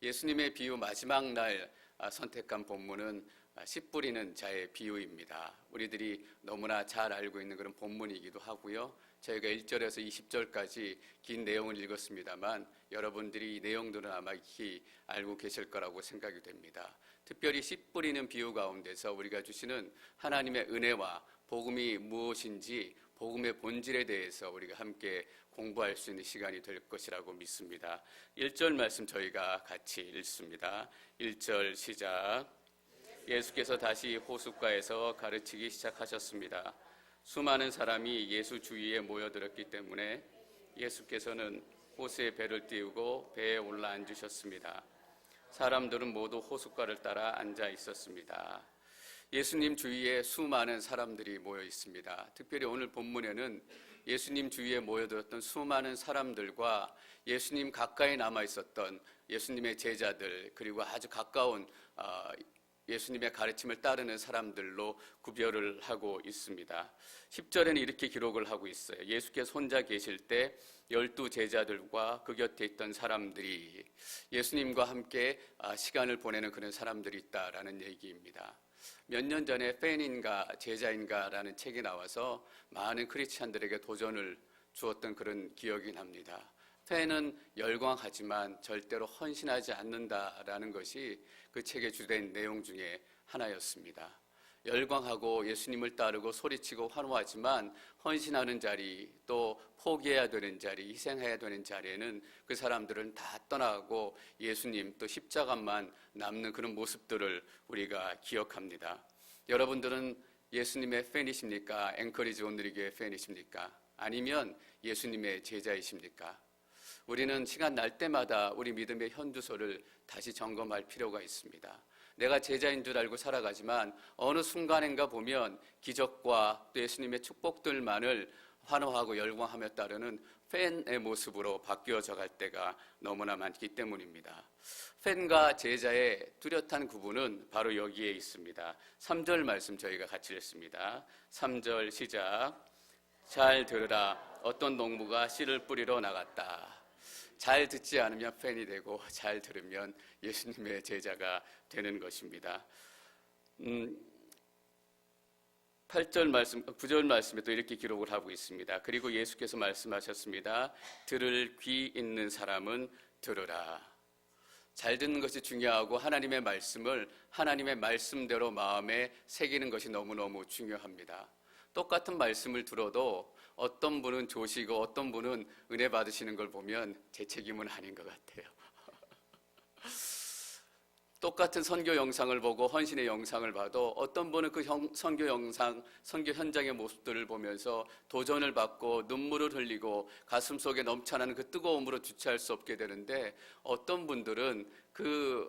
예수님의 비유 마지막 날 선택한 본문은 씨 뿌리는 자의 비유입니다. 우리들이 너무나 잘 알고 있는 그런 본문이기도 하고요. 저희가 1절에서 20절까지 긴 내용을 읽었습니다만 여러분들이 이 내용들은 아마 익히 알고 계실 거라고 생각이 됩니다. 특별히 씨 뿌리는 비유 가운데서 우리가 주시는 하나님의 은혜와 복음이 무엇인지 복음의 본질에 대해서 우리가 함께 공부할 수 있는 시간이 될 것이라고 믿습니다. 1절 말씀 저희가 같이 읽습니다. 1절 시작. 예수께서 다시 호숫가에서 가르치기 시작하셨습니다. 수많은 사람이 예수 주위에 모여들었기 때문에 예수께서는 호수에 배를 띄우고 배에 올라 앉으셨습니다. 사람들은 모두 호숫가를 따라 앉아 있었습니다. 예수님 주위에 수많은 사람들이 모여 있습니다. 특별히 오늘 본문에는 예수님 주위에 모여들었던 수많은 사람들과 예수님 가까이 남아 있었던 예수님의 제자들, 그리고 아주 가까운 예수님의 가르침을 따르는 사람들로 구별을 하고 있습니다. 10절에는 이렇게 기록을 하고 있어요. 예수께서 혼자 계실 때 12 제자들과 그 곁에 있던 사람들이 예수님과 함께 시간을 보내는 그런 사람들이 있다라는 얘기입니다. 몇 년 전에 팬인가 제자인가라는 책이 나와서 많은 크리스찬들에게 도전을 주었던 그런 기억이 납니다. 팬은 열광하지만 절대로 헌신하지 않는다라는 것이 그 책의 주된 내용 중에 하나였습니다. 열광하고 예수님을 따르고 소리치고 환호하지만 헌신하는 자리, 또 포기해야 되는 자리, 희생해야 되는 자리에는 그 사람들은 다 떠나고 예수님 또 십자가만 남는 그런 모습들을 우리가 기억합니다. 여러분들은 예수님의 팬이십니까? 앵커리지 온누리교회 팬이십니까? 아니면 예수님의 제자이십니까? 우리는 시간 날 때마다 우리 믿음의 현주소를 다시 점검할 필요가 있습니다. 내가 제자인 줄 알고 살아가지만 어느 순간인가 보면 기적과 또 예수님의 축복들만을 환호하고 열광하며 따르는 팬의 모습으로 바뀌어져 갈 때가 너무나 많기 때문입니다. 팬과 제자의 뚜렷한 구분은 바로 여기에 있습니다. 3절 말씀 저희가 같이 읽습니다. 3절 시작. 잘 들으라. 어떤 농부가 씨를 뿌리러 나갔다. 잘 듣지 않으면 팬이 되고 잘 들으면 예수님의 제자가 되는 것입니다. 8절 말씀, 9절 말씀에 또 이렇게 기록을 하고 있습니다. 그리고 예수께서 말씀하셨습니다. 들을 귀 있는 사람은 들으라. 잘 듣는 것이 중요하고 하나님의 말씀을 하나님의 말씀대로 마음에 새기는 것이 너무너무 중요합니다. 똑같은 말씀을 들어도 어떤 분은 조시고 어떤 분은 은혜 받으시는 걸 보면 제 책임은 아닌 것 같아요. 똑같은 선교 영상을 보고 헌신의 영상을 봐도 어떤 분은 그 선교 영상, 선교 현장의 모습들을 보면서 도전을 받고 눈물을 흘리고 가슴 속에 넘쳐나는 그 뜨거움으로 주체할 수 없게 되는데 어떤 분들은 그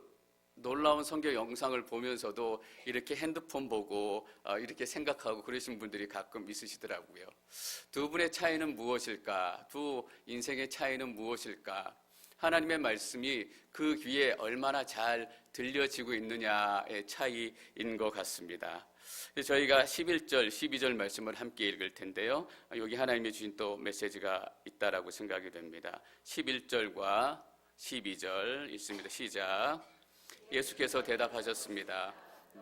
놀라운 선교 영상을 보면서도 이렇게 핸드폰 보고 이렇게 생각하고 그러신 분들이 가끔 있으시더라고요. 두 분의 차이는 무엇일까? 두 인생의 차이는 무엇일까? 하나님의 말씀이 그 귀에 얼마나 잘 들려지고 있느냐의 차이인 것 같습니다. 저희가 11절, 12절 말씀을 함께 읽을 텐데요. 여기 하나님이 주신 또 메시지가 있다라고 생각이 됩니다. 11절과 12절 있습니다. 시작. 예수께서 대답하셨습니다.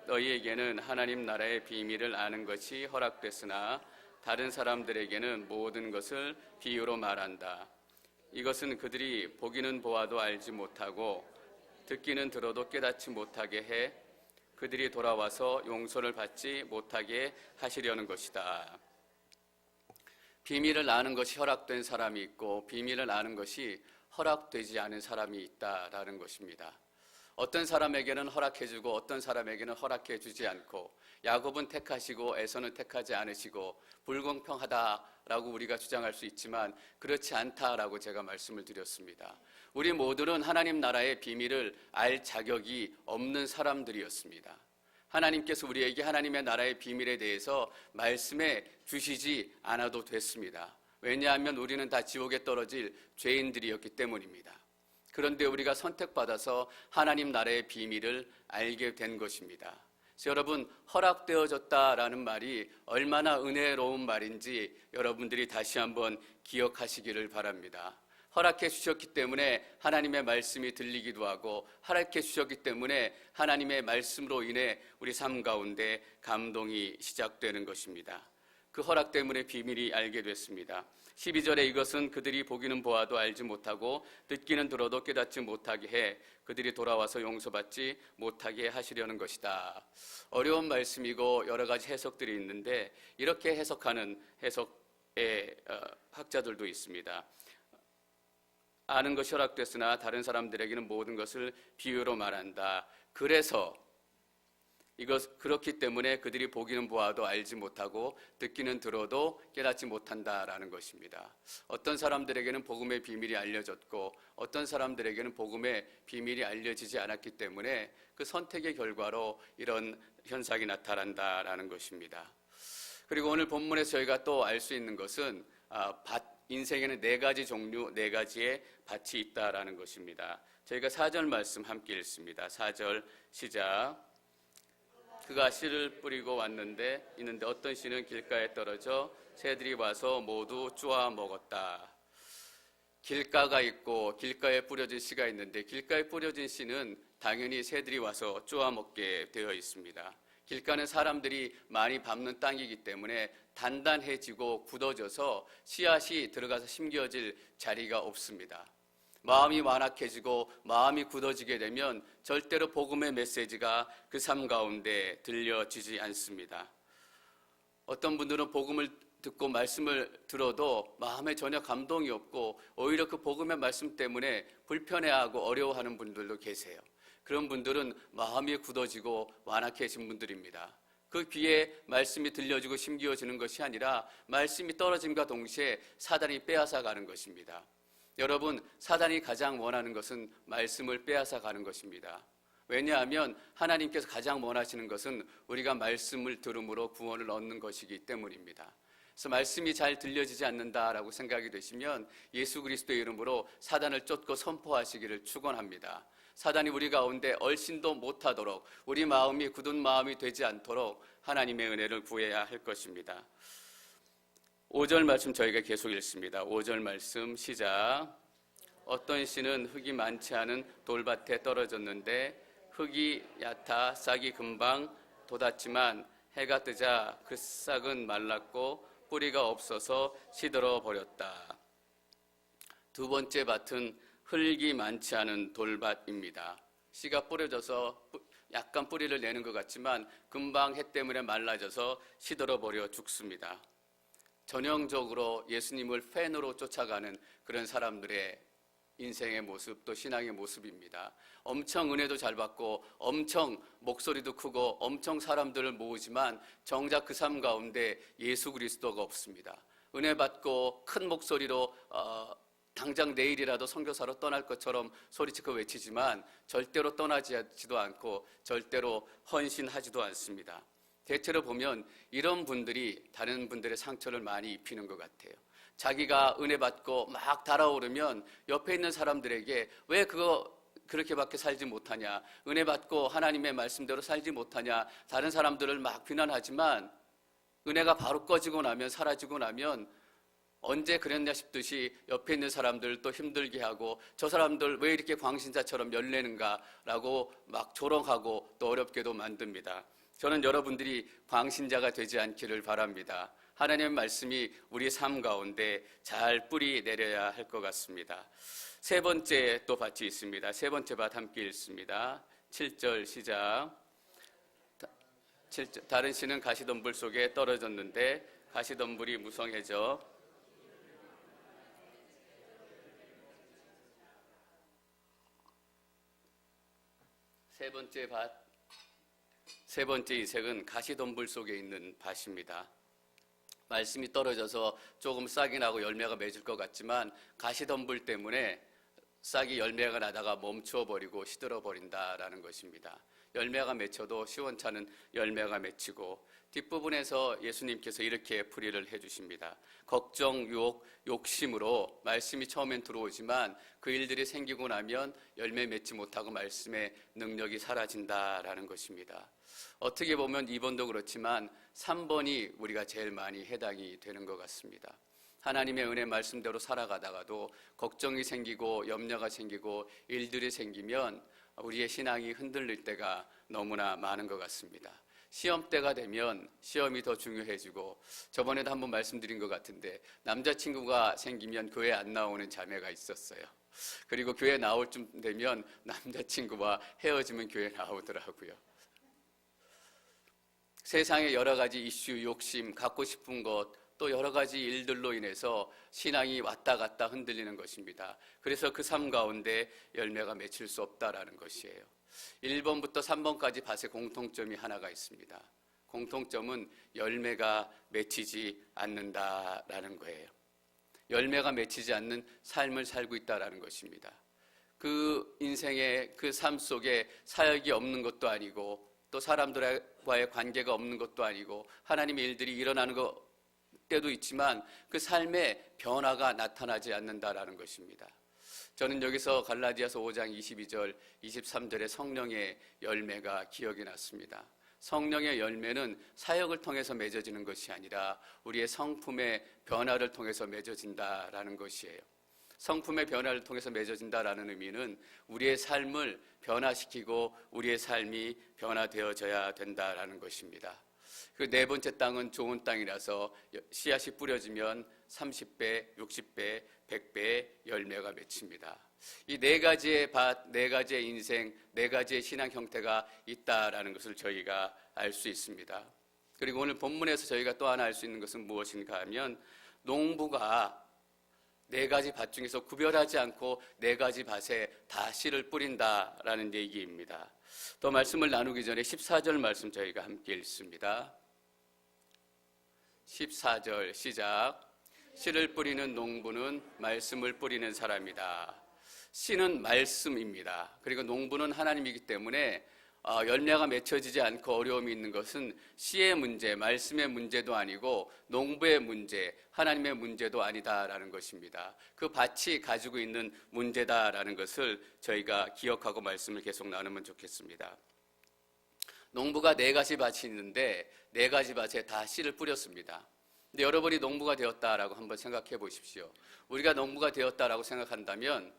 너희에게는 하나님 나라의 비밀을 아는 것이 허락됐으나 다른 사람들에게는 모든 것을 비유로 말한다. 이것은 그들이 보기는 보아도 알지 못하고 듣기는 들어도 깨닫지 못하게 해 그들이 돌아와서 용서를 받지 못하게 하시려는 것이다. 비밀을 아는 것이 허락된 사람이 있고 비밀을 아는 것이 허락되지 않은 사람이 있다라는 것입니다. 어떤 사람에게는 허락해주고 어떤 사람에게는 허락해주지 않고 야곱은 택하시고 에서는 택하지 않으시고 불공평하다라고 우리가 주장할 수 있지만 그렇지 않다라고 제가 말씀을 드렸습니다. 우리 모두는 하나님 나라의 비밀을 알 자격이 없는 사람들이었습니다. 하나님께서 우리에게 하나님의 나라의 비밀에 대해서 말씀해 주시지 않아도 됐습니다. 왜냐하면 우리는 다 지옥에 떨어질 죄인들이었기 때문입니다. 그런데 우리가 선택받아서 하나님 나라의 비밀을 알게 된 것입니다. 그래서 여러분, 허락되어졌다라는 말이 얼마나 은혜로운 말인지 여러분들이 다시 한번 기억하시기를 바랍니다. 허락해 주셨기 때문에 하나님의 말씀이 들리기도 하고, 허락해 주셨기 때문에 하나님의 말씀으로 인해 우리 삶 가운데 감동이 시작되는 것입니다. 그 허락 때문에 비밀이 알게 됐습니다. 12절에 이것은 그들이 보기는 보아도 알지 못하고 듣기는 들어도 깨닫지 못하게 해 그들이 돌아와서 용서받지 못하게 하시려는 것이다. 어려운 말씀이고 여러 가지 해석들이 있는데, 이렇게 해석하는 해석의 학자들도 있습니다. 아는 것이 허락됐으나 다른 사람들에게는 모든 것을 비유로 말한다. 그래서 그렇기 때문에 그들이 보기는 보아도 알지 못하고 듣기는 들어도 깨닫지 못한다라는 것입니다. 어떤 사람들에게는 복음의 비밀이 알려졌고 어떤 사람들에게는 복음의 비밀이 알려지지 않았기 때문에 그 선택의 결과로 이런 현상이 나타난다라는 것입니다. 그리고 오늘 본문에서 저희가 또 알 수 있는 것은 인생에는 네 가지 종류, 네 가지의 밭이 있다라는 것입니다. 저희가 4절 말씀 함께 읽습니다. 4절 시작. 그가 씨를 뿌리고 있는데 어떤 씨는 길가에 떨어져 새들이 와서 모두 쪼아 먹었다. 길가가 있고 길가에 뿌려진 씨가 있는데, 길가에 뿌려진 씨는 당연히 새들이 와서 쪼아 먹게 되어 있습니다. 길가는 사람들이 많이 밟는 땅이기 때문에 단단해지고 굳어져서 씨앗이 들어가서 심겨질 자리가 없습니다. 마음이 완악해지고 마음이 굳어지게 되면 절대로 복음의 메시지가 그 삶 가운데 들려지지 않습니다. 어떤 분들은 복음을 듣고 말씀을 들어도 마음에 전혀 감동이 없고 오히려 그 복음의 말씀 때문에 불편해하고 어려워하는 분들도 계세요. 그런 분들은 마음이 굳어지고 완악해진 분들입니다. 그 귀에 말씀이 들려지고 심기어지는 것이 아니라 말씀이 떨어짐과 동시에 사단이 빼앗아 가는 것입니다. 여러분, 사단이 가장 원하는 것은 말씀을 빼앗아 가는 것입니다. 왜냐하면 하나님께서 가장 원하시는 것은 우리가 말씀을 들음으로 구원을 얻는 것이기 때문입니다. 그래서 말씀이 잘 들려지지 않는다라고 생각이 되시면 예수 그리스도의 이름으로 사단을 쫓고 선포하시기를 축원합니다. 사단이 우리 가운데 얼씬도 못하도록, 우리 마음이 굳은 마음이 되지 않도록 하나님의 은혜를 구해야 할 것입니다. 5절 말씀 저희가 계속 읽습니다. 5절 말씀 시작. 어떤 씨는 흙이 많지 않은 돌밭에 떨어졌는데 흙이 얕아 싹이 금방 돋았지만 해가 뜨자 그 싹은 말랐고 뿌리가 없어서 시들어 버렸다. 두 번째 밭은 흙이 많지 않은 돌밭입니다. 씨가 뿌려져서 약간 뿌리를 내는 것 같지만 금방 해 때문에 말라져서 시들어 버려 죽습니다. 전형적으로 예수님을 팬으로 쫓아가는 그런 사람들의 인생의 모습, 또 신앙의 모습입니다. 엄청 은혜도 잘 받고 엄청 목소리도 크고 엄청 사람들을 모으지만 정작 그 삶 가운데 예수 그리스도가 없습니다. 은혜 받고 큰 목소리로 당장 내일이라도 선교사로 떠날 것처럼 소리치고 외치지만 절대로 떠나지도 않고 절대로 헌신하지도 않습니다. 대체로 보면 이런 분들이 다른 분들의 상처를 많이 입히는 것 같아요. 자기가 은혜 받고 막 달아오르면 옆에 있는 사람들에게 왜 그렇게밖에 살지 못하냐, 은혜 받고 하나님의 말씀대로 살지 못하냐, 다른 사람들을 막 비난하지만 은혜가 바로 꺼지고 나면, 사라지고 나면 언제 그랬냐 싶듯이 옆에 있는 사람들 또 힘들게 하고, 저 사람들 왜 이렇게 광신자처럼 열내는가라고 막 조롱하고 또 어렵게도 만듭니다. 저는 여러분들이 광신자가 되지 않기를 바랍니다. 하나님의 말씀이 우리 삶 가운데 잘 뿌리 내려야 할 것 같습니다. 세 번째 또 밭이 있습니다. 세 번째 밭 함께 읽습니다. 7절 시작. 7절, 다른 씨는 가시덤불 속에 떨어졌는데 가시덤불이 무성해져 세 번째 이색은 가시덤불 속에 있는 밭입니다. 말씀이 떨어져서 조금 싹이 나고 열매가 맺을 것 같지만 가시덤불 때문에 싹이 열매가 나다가 멈추어버리고 시들어버린다라는 것입니다. 열매가 맺혀도 시원찮은 열매가 맺히고, 뒷부분에서 예수님께서 이렇게 풀이를 해주십니다. 걱정, 유혹, 욕심으로 말씀이 처음엔 들어오지만 그 일들이 생기고 나면 열매 맺지 못하고 말씀의 능력이 사라진다라는 것입니다. 어떻게 보면 2번도 그렇지만 3번이 우리가 제일 많이 해당이 되는 것 같습니다. 하나님의 은혜 말씀대로 살아가다가도 걱정이 생기고 염려가 생기고 일들이 생기면 우리의 신앙이 흔들릴 때가 너무나 많은 것 같습니다. 시험 때가 되면 시험이 더 중요해지고, 저번에도 한번 말씀드린 것 같은데 남자친구가 생기면 교회 안 나오는 자매가 있었어요. 그리고 교회 나올 쯤 되면 남자친구와 헤어지면 교회 나오더라고요. 세상의 여러 가지 이슈, 욕심, 갖고 싶은 것, 또 여러 가지 일들로 인해서 신앙이 왔다 갔다 흔들리는 것입니다. 그래서 그 삶 가운데 열매가 맺힐 수 없다라는 것이에요. 1번부터 3번까지 밭에 공통점이 하나가 있습니다. 공통점은 열매가 맺히지 않는다라는 거예요. 열매가 맺히지 않는 삶을 살고 있다라는 것입니다. 그 인생의 그 삶 속에 사역이 없는 것도 아니고, 또 사람들과의 관계가 없는 것도 아니고, 하나님의 일들이 일어나는 때도 있지만 그 삶에 변화가 나타나지 않는다라는 것입니다. 저는 여기서 갈라디아서 5장 22절, 23절의 성령의 열매가 기억이 났습니다. 성령의 열매는 사역을 통해서 맺어지는 것이 아니라 우리의 성품의 변화를 통해서 맺어진다라는 것이에요. 성품의 변화를 통해서 맺어진다라는 의미는 우리의 삶을 변화시키고 우리의 삶이 변화되어져야 된다라는 것입니다. 그 네 번째 땅은 좋은 땅이라서 씨앗이 뿌려지면 30배, 60배, 100배의 열매가 맺힙니다. 이 네 가지의 밭, 네 가지의 인생, 네 가지의 신앙 형태가 있다라는 것을 저희가 알 수 있습니다. 그리고 오늘 본문에서 저희가 또 하나 알 수 있는 것은 무엇인가 하면, 농부가 네 가지 밭 중에서 구별하지 않고 네 가지 밭에 다 씨를 뿌린다라는 얘기입니다. 더 말씀을 나누기 전에 14절 말씀 저희가 함께 읽습니다. 14절 시작. 씨를 뿌리는 농부는 말씀을 뿌리는 사람이다. 씨는 말씀입니다. 그리고 농부는 하나님이기 때문에 열매가 맺혀지지 않고 어려움이 있는 것은 씨의 문제, 말씀의 문제도 아니고 농부의 문제, 하나님의 문제도 아니다라는 것입니다. 그 밭이 가지고 있는 문제다라는 것을 저희가 기억하고 말씀을 계속 나누면 좋겠습니다. 농부가 네 가지 밭이 있는데 네 가지 밭에 다 씨를 뿌렸습니다. 근데 여러분이 농부가 되었다라고 한번 생각해 보십시오. 우리가 농부가 되었다라고 생각한다면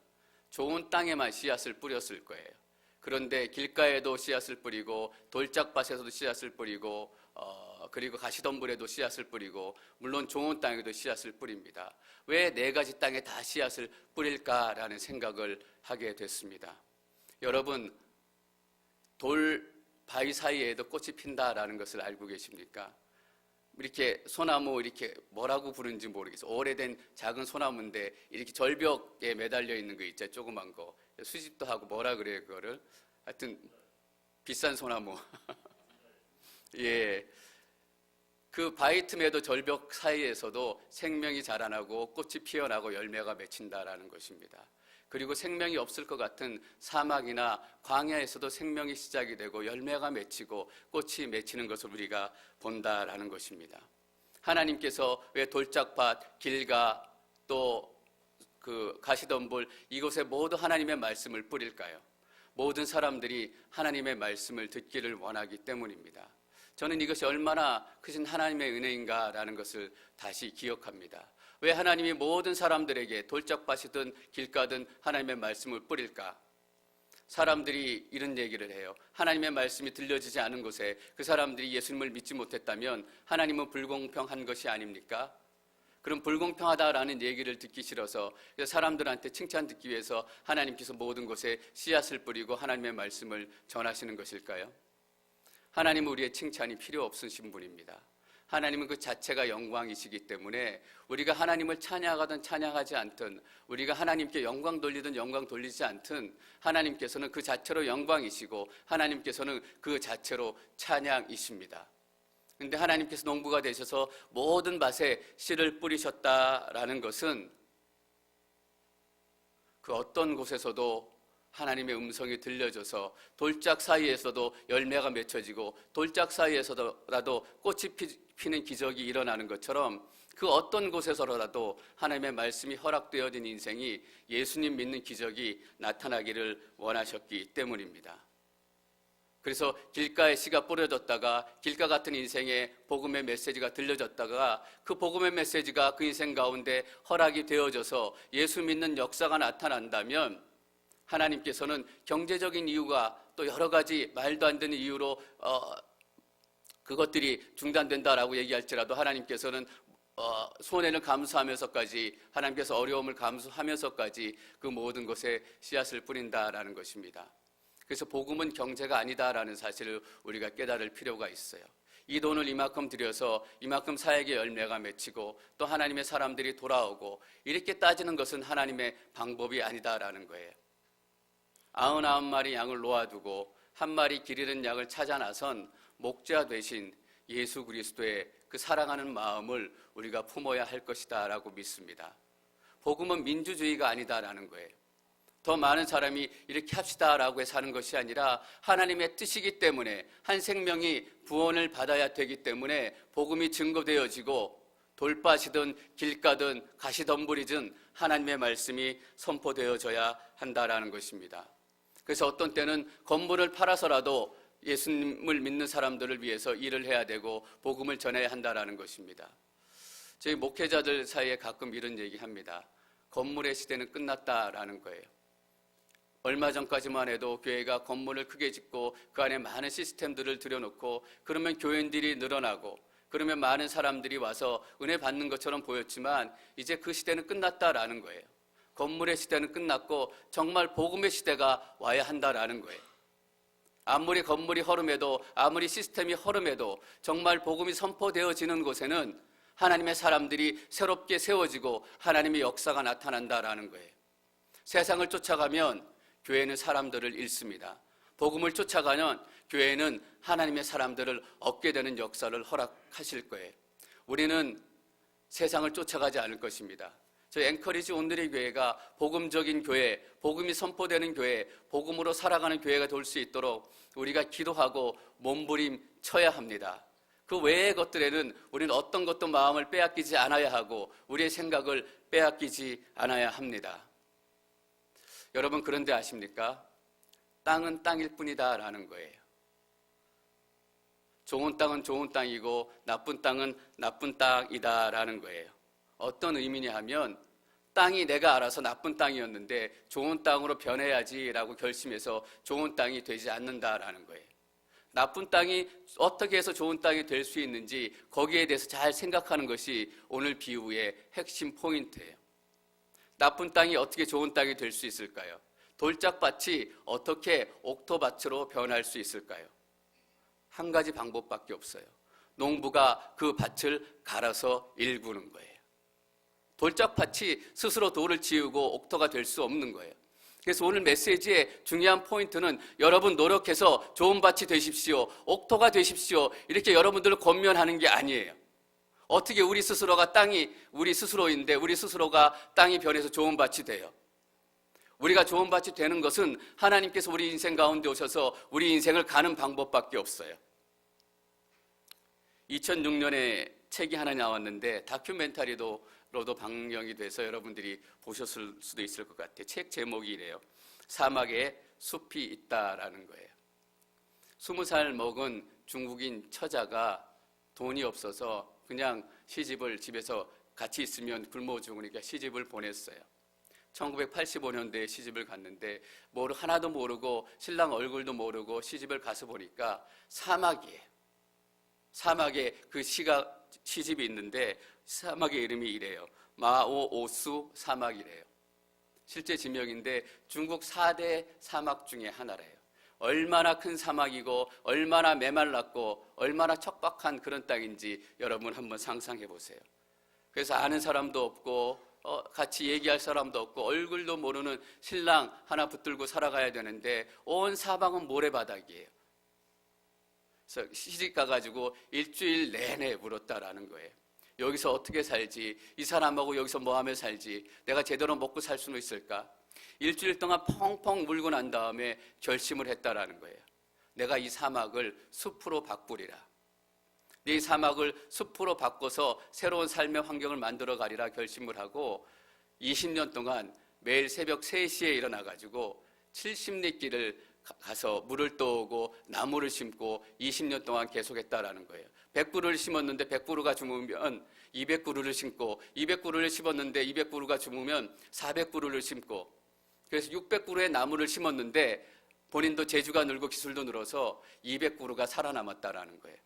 좋은 땅에만 씨앗을 뿌렸을 거예요. 그런데 길가에도 씨앗을 뿌리고 돌짝밭에서도 씨앗을 뿌리고 그리고 가시덤불에도 씨앗을 뿌리고, 물론 좋은 땅에도 씨앗을 뿌립니다. 왜 네 가지 땅에 다 씨앗을 뿌릴까라는 생각을 하게 됐습니다. 여러분, 바위 사이에도 꽃이 핀다라는 것을 알고 계십니까? 이렇게 소나무, 이렇게 뭐라고 부르는지 모르겠어요. 오래된 작은 소나무인데 이렇게 절벽에 매달려 있는 거 있죠, 조그만 거. 수집도 하고 뭐라 그래요, 그거를? 하여튼 비싼 소나무. 예, 그 바위 틈에도 절벽 사이에서도 생명이 자라나고 꽃이 피어나고 열매가 맺힌다라는 것입니다. 그리고 생명이 없을 것 같은 사막이나 광야에서도 생명이 시작이 되고 열매가 맺히고 꽃이 맺히는 것을 우리가 본다라는 것입니다. 하나님께서 왜 돌짝밭, 길가, 또 그 가시덤불, 이곳에 모두 하나님의 말씀을 뿌릴까요? 모든 사람들이 하나님의 말씀을 듣기를 원하기 때문입니다. 저는 이것이 얼마나 크신 하나님의 은혜인가라는 것을 다시 기억합니다. 왜 하나님이 모든 사람들에게 돌짝밭이든 길가든 하나님의 말씀을 뿌릴까? 사람들이 이런 얘기를 해요. 하나님의 말씀이 들려지지 않은 곳에 그 사람들이 예수님을 믿지 못했다면 하나님은 불공평한 것이 아닙니까? 그럼 불공평하다라는 얘기를 듣기 싫어서 사람들한테 칭찬 듣기 위해서 하나님께서 모든 곳에 씨앗을 뿌리고 하나님의 말씀을 전하시는 것일까요? 하나님은 우리의 칭찬이 필요 없으신 분입니다. 하나님은 그 자체가 영광이시기 때문에 우리가 하나님을 찬양하든 찬양하지 않든, 우리가 하나님께 영광 돌리든 영광 돌리지 않든 하나님께서는 그 자체로 영광이시고 하나님께서는 그 자체로 찬양이십니다. 그런데 하나님께서 농부가 되셔서 모든 밭에 씨를 뿌리셨다라는 것은 그 어떤 곳에서도 하나님의 음성이 들려져서 돌짝 사이에서도 열매가 맺혀지고 돌짝 사이에서라도 꽃이 피는 기적이 일어나는 것처럼 그 어떤 곳에서라도 하나님의 말씀이 허락되어진 인생이 예수님 믿는 기적이 나타나기를 원하셨기 때문입니다. 그래서 길가에 씨가 뿌려졌다가 길가 같은 인생에 복음의 메시지가 들려졌다가 그 복음의 메시지가 그 인생 가운데 허락이 되어져서 예수 믿는 역사가 나타난다면 하나님께서는 경제적인 이유가 또 여러 가지 말도 안 되는 이유로 그것들이 중단된다라고 얘기할지라도 하나님께서는 손해를 감수하면서까지 하나님께서 어려움을 감수하면서까지 그 모든 것에 씨앗을 뿌린다라는 것입니다. 그래서 복음은 경제가 아니다라는 사실을 우리가 깨달을 필요가 있어요. 이 돈을 이만큼 들여서 이만큼 사역의 열매가 맺히고 또 하나님의 사람들이 돌아오고 이렇게 따지는 것은 하나님의 방법이 아니다라는 거예요. 99마리 양을 놓아두고 한 마리 길 잃은 양을 찾아 나선 목자 되신 예수 그리스도의 그 사랑하는 마음을 우리가 품어야 할 것이다 라고 믿습니다. 복음은 민주주의가 아니다라는 거예요. 더 많은 사람이 이렇게 합시다라고 해서 하는 것이 아니라 하나님의 뜻이기 때문에 한 생명이 구원을 받아야 되기 때문에 복음이 증거되어지고 돌밭이든 길가든 가시덤불이든 하나님의 말씀이 선포되어져야 한다라는 것입니다. 그래서 어떤 때는 건물을 팔아서라도 예수님을 믿는 사람들을 위해서 일을 해야 되고 복음을 전해야 한다라는 것입니다. 저희 목회자들 사이에 가끔 이런 얘기합니다. 건물의 시대는 끝났다라는 거예요. 얼마 전까지만 해도 교회가 건물을 크게 짓고 그 안에 많은 시스템들을 들여놓고 그러면 교인들이 늘어나고 그러면 많은 사람들이 와서 은혜 받는 것처럼 보였지만 이제 그 시대는 끝났다라는 거예요. 건물의 시대는 끝났고 정말 복음의 시대가 와야 한다라는 거예요. 아무리 건물이 허름해도 아무리 시스템이 허름해도 정말 복음이 선포되어지는 곳에는 하나님의 사람들이 새롭게 세워지고 하나님의 역사가 나타난다라는 거예요. 세상을 쫓아가면 교회는 사람들을 잃습니다. 복음을 쫓아가면 교회는 하나님의 사람들을 얻게 되는 역사를 허락하실 거예요. 우리는 세상을 쫓아가지 않을 것입니다. 저희 앵커리지 오늘의 교회가 복음적인 교회, 복음이 선포되는 교회, 복음으로 살아가는 교회가 될 수 있도록 우리가 기도하고 몸부림 쳐야 합니다. 그 외의 것들에는 우리는 어떤 것도 마음을 빼앗기지 않아야 하고 우리의 생각을 빼앗기지 않아야 합니다. 여러분 그런데 아십니까? 땅은 땅일 뿐이다라는 거예요. 좋은 땅은 좋은 땅이고 나쁜 땅은 나쁜 땅이다라는 거예요. 어떤 의미냐 하면 땅이 내가 알아서 나쁜 땅이었는데 좋은 땅으로 변해야지라고 결심해서 좋은 땅이 되지 않는다라는 거예요. 나쁜 땅이 어떻게 해서 좋은 땅이 될 수 있는지 거기에 대해서 잘 생각하는 것이 오늘 비유의 핵심 포인트예요. 나쁜 땅이 어떻게 좋은 땅이 될 수 있을까요? 돌짝밭이 어떻게 옥토밭으로 변할 수 있을까요? 한 가지 방법밖에 없어요. 농부가 그 밭을 갈아서 일구는 거예요. 돌짝밭이 스스로 돌을 지우고 옥토가 될 수 없는 거예요. 그래서 오늘 메시지의 중요한 포인트는 여러분 노력해서 좋은 밭이 되십시오. 옥토가 되십시오. 이렇게 여러분들을 권면하는 게 아니에요. 어떻게 우리 스스로가 땅이 우리 스스로인데 우리 스스로가 땅이 변해서 좋은 밭이 돼요. 우리가 좋은 밭이 되는 것은 하나님께서 우리 인생 가운데 오셔서 우리 인생을 가는 방법밖에 없어요. 2006년에 책이 하나 나왔는데 다큐멘터리로도 방영이 돼서 여러분들이 보셨을 수도 있을 것 같아요. 책 제목이 이래요. 사막에 숲이 있다라는 거예요. 20살 먹은 중국인 처자가 돈이 없어서 그냥 시집을 집에서 같이 있으면 굶어 죽으니까 시집을 보냈어요. 1985년대에 시집을 갔는데 하나도 모르고 신랑 얼굴도 모르고 시집을 가서 보니까 사막이에요. 사막에 그 시집이 있는데 사막의 이름이 이래요. 마오오수 사막이래요. 실제 지명인데 중국 4대 사막 중에 하나래요. 얼마나 큰 사막이고 얼마나 메말랐고 얼마나 척박한 그런 땅인지 여러분 한번 상상해 보세요. 그래서 아는 사람도 없고 같이 얘기할 사람도 없고 얼굴도 모르는 신랑 하나 붙들고 살아가야 되는데 온 사방은 모래바닥이에요. 그래서 시집 가가지고 일주일 내내 울었다라는 거예요. 여기서 어떻게 살지? 이 사람하고 여기서 뭐 하며 살지? 내가 제대로 먹고 살 수는 있을까? 일주일 동안 펑펑 울고 난 다음에 결심을 했다라는 거예요. 내가 이 사막을 숲으로 바꾸리라. 이 사막을 숲으로 바꿔서 새로운 삶의 환경을 만들어 가리라 결심을 하고 20년 동안 매일 새벽 3시에 일어나가지고 70리 길을 가서 물을 떠오고 나무를 심고 20년 동안 계속했다라는 거예요. 100그루를 심었는데 100그루가 죽으면 200그루를 심고 200그루를 심었는데 200그루가 죽으면 400그루를 심고 그래서 600그루의 나무를 심었는데 본인도 재주가 늘고 기술도 늘어서 200그루가 살아남았다라는 거예요.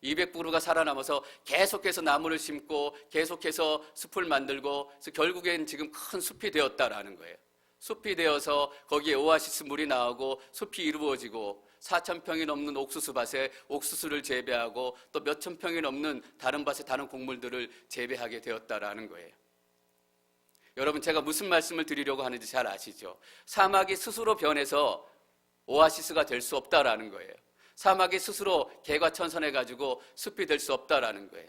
200그루가 살아남아서 계속해서 나무를 심고 계속해서 숲을 만들고 그래서 결국엔 지금 큰 숲이 되었다라는 거예요. 숲이 되어서 거기에 오아시스 물이 나오고 숲이 이루어지고 4,000평이 넘는 옥수수 밭에 옥수수를 재배하고 또 몇천 평이 넘는 다른 밭에 다른 곡물들을 재배하게 되었다라는 거예요. 여러분, 제가 무슨 말씀을 드리려고 하는지 잘 아시죠? 사막이 스스로 변해서 오아시스가 될 수 없다라는 거예요. 사막이 스스로 개과천선해가지고 숲이 될 수 없다라는 거예요.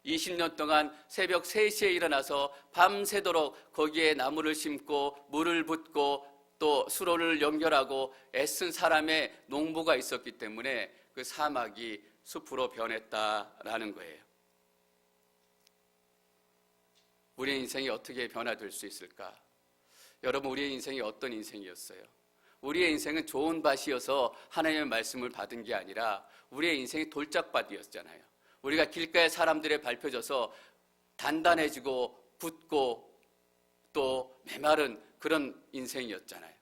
20년 동안 새벽 3시에 일어나서 밤새도록 거기에 나무를 심고 물을 붓고 또 수로를 연결하고 애쓴 사람의 농부가 있었기 때문에 그 사막이 숲으로 변했다라는 거예요. 우리의 인생이 어떻게 변화될 수 있을까? 여러분, 우리의 인생이 어떤 인생이었어요? 우리의 인생은 좋은 밭이어서 하나님의 말씀을 받은 게 아니라 우리의 인생이 돌짝밭이었잖아요. 우리가 길가의 사람들에 밟혀져서 단단해지고 붓고 또 메마른 그런 인생이었잖아요.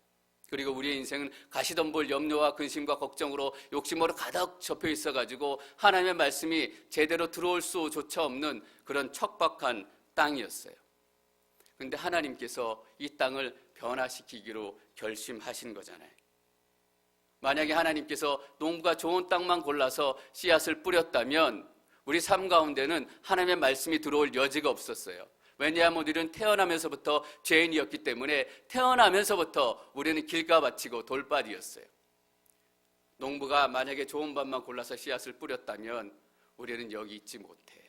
그리고 우리의 인생은 가시덤불 염려와 근심과 걱정으로 욕심으로 가득 접혀 있어가지고 하나님의 말씀이 제대로 들어올 수조차 없는 그런 척박한 땅이었어요. 그런데 하나님께서 이 땅을 변화시키기로 결심하신 거잖아요. 만약에 하나님께서 농부가 좋은 땅만 골라서 씨앗을 뿌렸다면 우리 삶 가운데는 하나님의 말씀이 들어올 여지가 없었어요. 왜냐하면 우리는 태어나면서부터 죄인이었기 때문에 태어나면서부터 우리는 길가 바치고 돌밭이었어요. 농부가 만약에 좋은 밭만 골라서 씨앗을 뿌렸다면 우리는 여기 있지 못해요.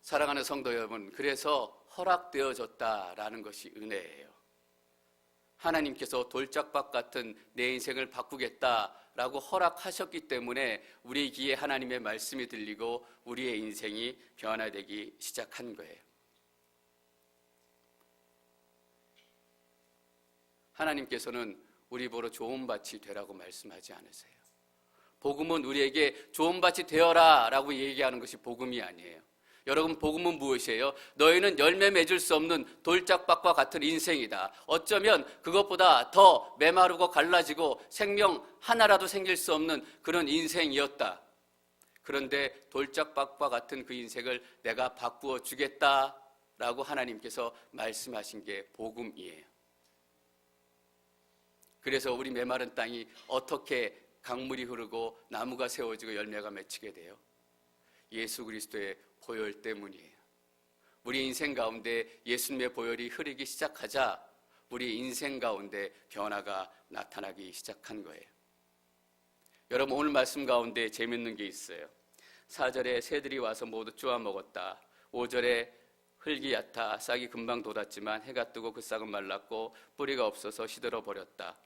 사랑하는 성도 여러분, 그래서 허락되어졌다라는 것이 은혜예요. 하나님께서 돌짝밭 같은 내 인생을 바꾸겠다라고 허락하셨기 때문에 우리 귀에 하나님의 말씀이 들리고 우리의 인생이 변화되기 시작한 거예요. 하나님께서는 우리 보러 좋은 밭이 되라고 말씀하지 않으세요. 복음은 우리에게 좋은 밭이 되어라 라고 얘기하는 것이 복음이 아니에요. 여러분, 복음은 무엇이에요? 너희는 열매 맺을 수 없는 돌짝밭과 같은 인생이다. 어쩌면 그것보다 더 메마르고 갈라지고 생명 하나라도 생길 수 없는 그런 인생이었다. 그런데 돌짝밭과 같은 그 인생을 내가 바꾸어 주겠다라고 하나님께서 말씀하신 게 복음이에요. 그래서 우리 메마른 땅이 어떻게 강물이 흐르고 나무가 세워지고 열매가 맺히게 돼요? 예수 그리스도의 보혈 때문이에요. 우리 인생 가운데 예수님의 보혈이 흐르기 시작하자 우리 인생 가운데 변화가 나타나기 시작한 거예요. 여러분, 오늘 말씀 가운데 재밌는 게 있어요. 4절에 새들이 와서 모두 쪼아 먹었다. 5절에 흙이 얕아 싹이 금방 돋았지만 해가 뜨고 그 싹은 말랐고 뿌리가 없어서 시들어 버렸다.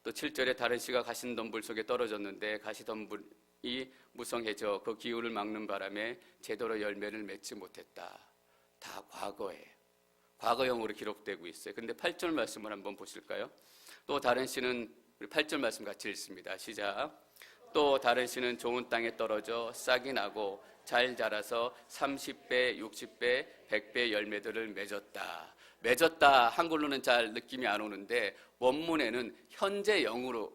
또 7절에 다른 씨가 가시덤불 속에 떨어졌는데 가시덤불이 무성해져 그 기후를 막는 바람에 제대로 열매를 맺지 못했다. 다 과거예요. 과거형으로 기록되고 있어요. 근데 8절 말씀을 한번 보실까요? 또 다른 씨는, 우리 8절 말씀 같이 읽습니다. 시작. 또 다른 씨는 좋은 땅에 떨어져 싹이 나고 잘 자라서 30배, 60배, 100배 열매들을 맺었다. 맺었다 한글로는 잘 느낌이 안 오는데 원문에는 현재형으로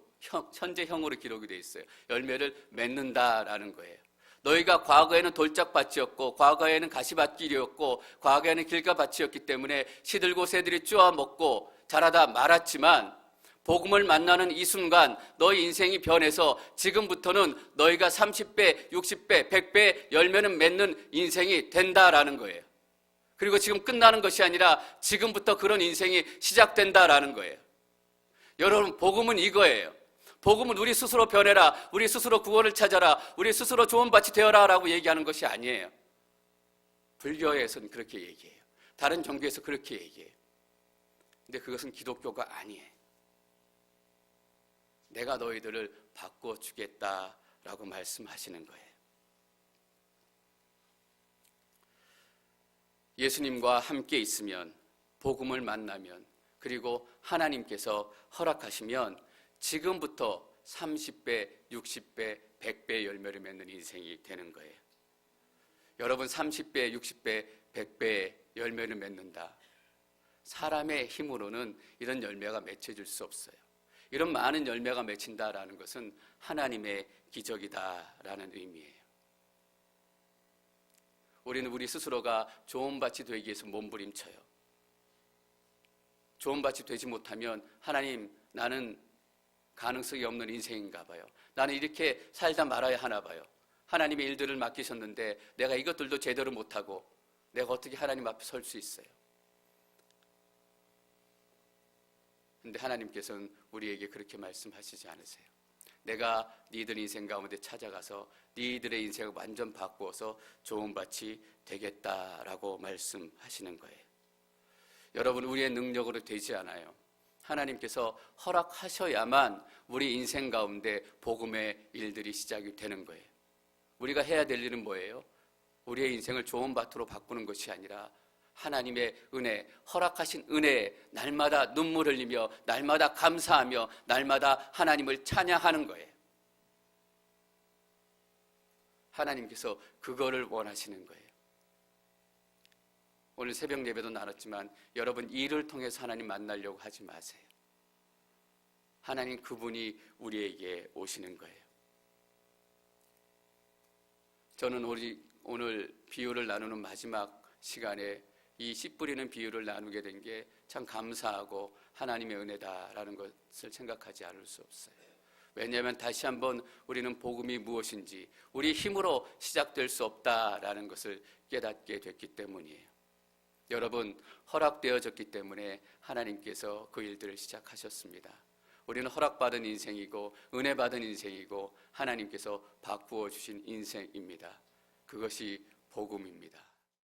기록이 되어 있어요. 열매를 맺는다라는 거예요. 너희가 과거에는 돌짝밭이었고 과거에는 가시밭길이었고 과거에는 길가밭이었기 때문에 시들고 새들이 쪼아 먹고 자라다 말았지만 복음을 만나는 이 순간 너희 인생이 변해서 지금부터는 너희가 30배, 60배, 100배 열매는 맺는 인생이 된다라는 거예요. 그리고 지금 끝나는 것이 아니라 지금부터 그런 인생이 시작된다라는 거예요. 여러분, 복음은 이거예요. 복음은 우리 스스로 변해라, 우리 스스로 구원을 찾아라, 우리 스스로 좋은 밭이 되어라 라고 얘기하는 것이 아니에요. 불교에서는 그렇게 얘기해요. 다른 종교에서 그렇게 얘기해요. 근데 그것은 기독교가 아니에요. 내가 너희들을 바꿔주겠다라고 말씀하시는 거예요. 예수님과 함께 있으면 복음을 만나면, 그리고 하나님께서 허락하시면 지금부터 30배, 60배, 100배 열매를 맺는 인생이 되는 거예요. 여러분, 30배, 60배, 100배의 열매를 맺는다. 사람의 힘으로는 이런 열매가 맺혀질 수 없어요. 이런 많은 열매가 맺힌다라는 것은 하나님의 기적이다라는 의미예요. 우리는 우리 스스로가 좋은 밭이 되기 위해서 몸부림쳐요. 좋은 밭이 되지 못하면 하나님, 나는 가능성이 없는 인생인가 봐요. 나는 이렇게 살다 말아야 하나 봐요. 하나님의 일들을 맡기셨는데 내가 이것들도 제대로 못하고 내가 어떻게 하나님 앞에 설 수 있어요? 근데 하나님께서는 우리에게 그렇게 말씀하시지 않으세요. 내가 니들 인생 가운데 찾아가서 니들의 인생을 완전 바꾸어서 좋은 밭이 되겠다라고 말씀하시는 거예요. 여러분, 우리의 능력으로 되지 않아요. 하나님께서 허락하셔야만 우리 인생 가운데 복음의 일들이 시작이 되는 거예요. 우리가 해야 될 일은 뭐예요? 우리의 인생을 좋은 밭으로 바꾸는 것이 아니라 하나님의 은혜, 허락하신 은혜에 날마다 눈물 흘리며 날마다 감사하며 날마다 하나님을 찬양하는 거예요. 하나님께서 그거를 원하시는 거예요. 오늘 새벽 예배도 나눴지만 여러분, 일을 통해서 하나님 만나려고 하지 마세요. 하나님 그분이 우리에게 오시는 거예요. 저는 오늘 비유를 나누는 마지막 시간에 이 씨 뿌리는 비유를 나누게 된 게 참 감사하고 하나님의 은혜다라는 것을 생각하지 않을 수 없어요. 왜냐하면 다시 한번 우리는 복음이 무엇인지, 우리 힘으로 시작될 수 없다라는 것을 깨닫게 됐기 때문이에요. 여러분, 허락되어졌기 때문에 하나님께서 그 일들을 시작하셨습니다. 우리는 허락받은 인생이고 은혜 받은 인생이고 하나님께서 바꾸어 주신 인생입니다. 그것이 복음입니다.